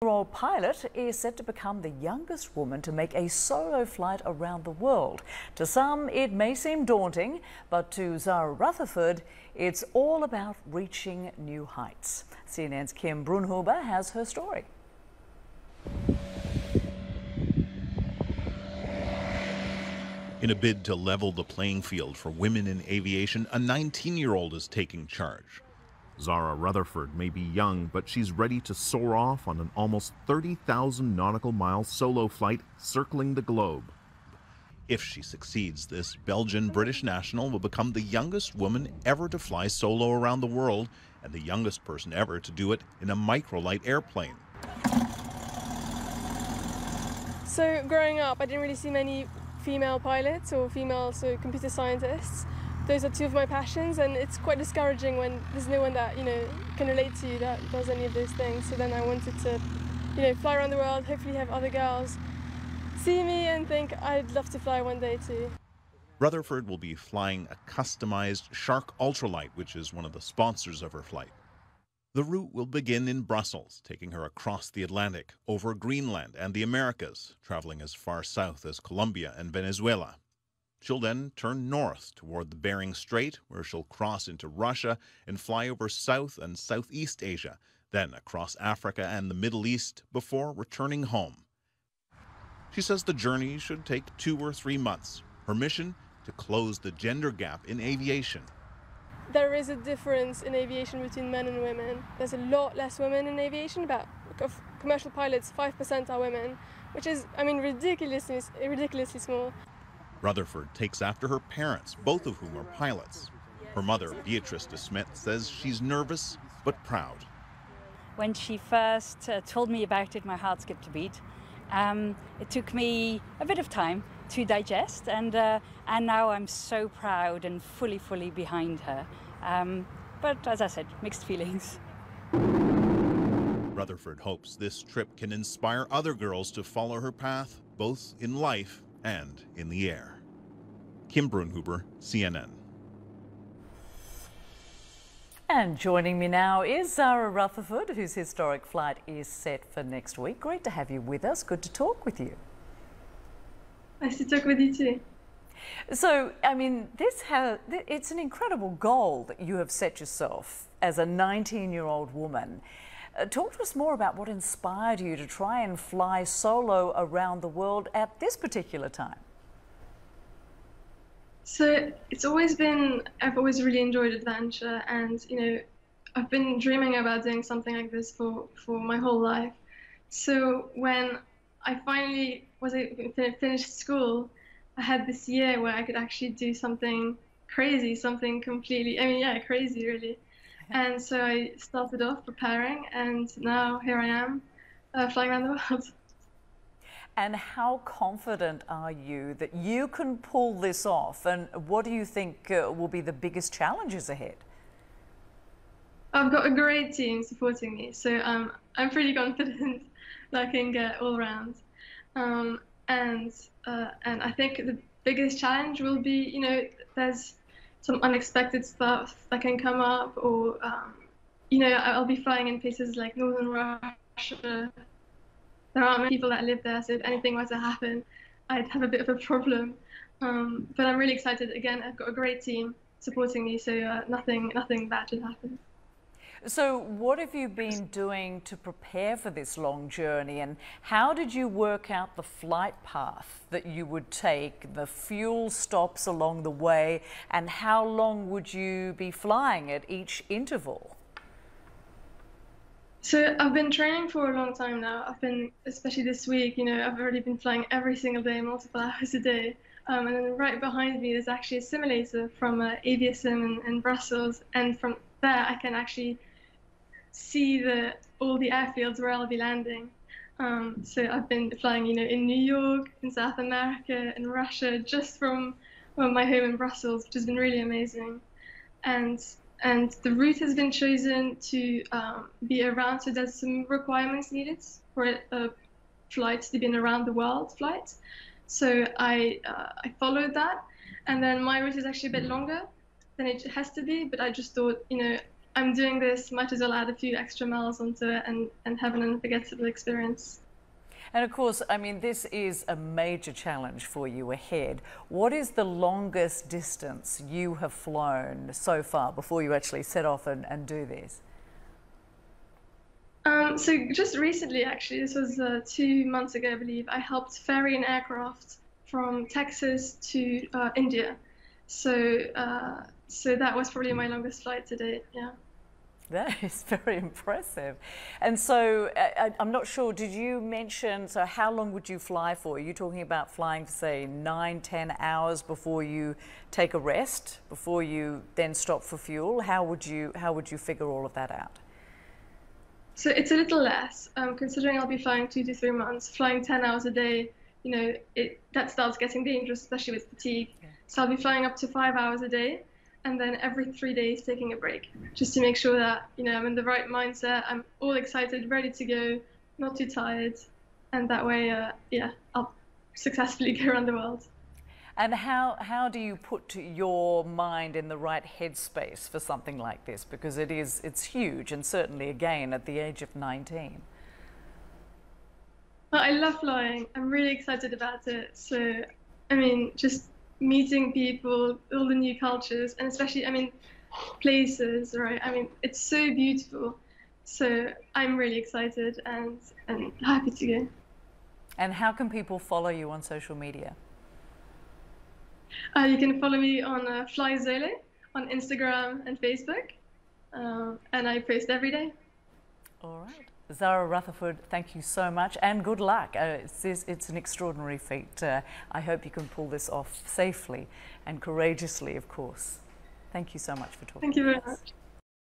Year-old pilot is set to become the youngest woman to make a solo flight around the world. To some, it may seem daunting, but to Zara Rutherford, it's all about reaching new heights. CNN's Kim Brunhuber has her story. In a bid to level the playing field for women in aviation, a 19-year-old is taking charge. Zara Rutherford may be young, but she's ready to soar off on an almost 30,000 nautical mile solo flight circling the globe. If she succeeds, this Belgian-British national will become the youngest woman ever to fly solo around the world and the youngest person ever to do it in a microlight airplane. So growing up, I didn't really see many female pilots or female computer scientists. Those are two of my passions, and it's quite discouraging when there's no one that can relate to you that does any of those things. So then I wanted to fly around the world, hopefully have other girls see me and think I'd love to fly one day too. Rutherford will be flying a customized Shark Ultralight, which is one of the sponsors of her flight. The route will begin in Brussels, taking her across the Atlantic, over Greenland and the Americas, traveling as far south as Colombia and Venezuela. She'll then turn north toward the Bering Strait, where she'll cross into Russia and fly over South and Southeast Asia, then across Africa and the Middle East before returning home. She says the journey should take 2 or 3 months. Her mission, to close the gender gap in aviation. There is a difference in aviation between men and women. There's a lot less women in aviation. About of commercial pilots, 5% are women, which is, ridiculously small. Rutherford takes after her parents, both of whom are pilots. Her mother, Beatrice de Smet, says she's nervous but proud. When she first told me about it, my heart skipped a beat. It took me a bit of time to digest, and now I'm so proud and fully behind her. But as I said, mixed feelings. Rutherford hopes this trip can inspire other girls to follow her path, both in life and in the air. Kim Brunhuber, CNN. And joining me now is Zara Rutherford, whose historic flight is set for next week. Great to have you with us. Good to talk with you. Nice to talk with you too. So, it's an incredible goal that you have set yourself as a 19-year-old woman. Talk to us more about what inspired you to try and fly solo around the world at this particular time. So I've always really enjoyed adventure, and I've been dreaming about doing something like this for my whole life. So when I finally finished school, I had this year where I could actually do something crazy, something completely, crazy really. And so I started off preparing, and now here I am, flying around the world. And how confident are you that you can pull this off? And what do you think will be the biggest challenges ahead? I've got a great team supporting me, so I'm pretty confident that I can get all around. And I think the biggest challenge will be, there's some unexpected stuff that can come up, or I'll be flying in places like northern Russia. There aren't many people that live there, so if anything were to happen, I'd have a bit of a problem. But I'm really excited. Again, I've got a great team supporting me, so nothing bad should happen. So what have you been doing to prepare for this long journey, and how did you work out the flight path that you would take, the fuel stops along the way, and how long would you be flying at each interval? So I've been training for a long time now. Especially this week, I've already been flying every single day, multiple hours a day. And then right behind me, there's actually a simulator from AviaSim in Brussels. And from there, I can actually see all the airfields where I'll be landing. So I've been flying, in New York, in South America, in Russia, just from my home in Brussels, which has been really amazing. And the route has been chosen to be around, so there's some requirements needed for a flight to be an around the world flight. So I followed that, and then my route is actually a bit longer than it has to be, but I just thought, I'm doing this, might as well add a few extra miles onto it and have an unforgettable experience. And of course, I mean, this is a major challenge for you ahead. What is the longest distance you have flown so far before you actually set off and do this? So just recently, actually, this was 2 months ago, I believe, I helped ferry an aircraft from Texas to India. So that was probably my longest flight to date, yeah. That is very impressive. And so I'm not sure, did you mention, so how long would you fly for? Are you talking about flying for, say, 9, 10 hours before you take a rest, before you then stop for fuel? How would you figure all of that out? So it's a little less, considering I'll be flying 2 to 3 months. Flying 10 hours a day, you know, that starts getting dangerous, especially with fatigue. Yeah. So I'll be flying up to 5 hours a day, and then every 3 days taking a break, just to make sure that, you know, I'm in the right mindset, I'm all excited, ready to go, not too tired, and that way, yeah, I'll successfully go around the world. And how do you put your mind in the right headspace for something like this? Because it's huge, and certainly, again, at the age of 19. Well, I love flying. I'm really excited about it. So, I mean, just meeting people, all the new cultures, and especially, I mean, places, right? I mean, it's so beautiful. So I'm really excited and happy to go. And how can people follow you on social media? You can follow me on Fly Zolo on Instagram and Facebook, and I post every day. All right. Zara Rutherford, thank you so much and good luck. It's an extraordinary feat. I hope you can pull this off safely and courageously, of course. Thank you so much for talking. Thank you very much.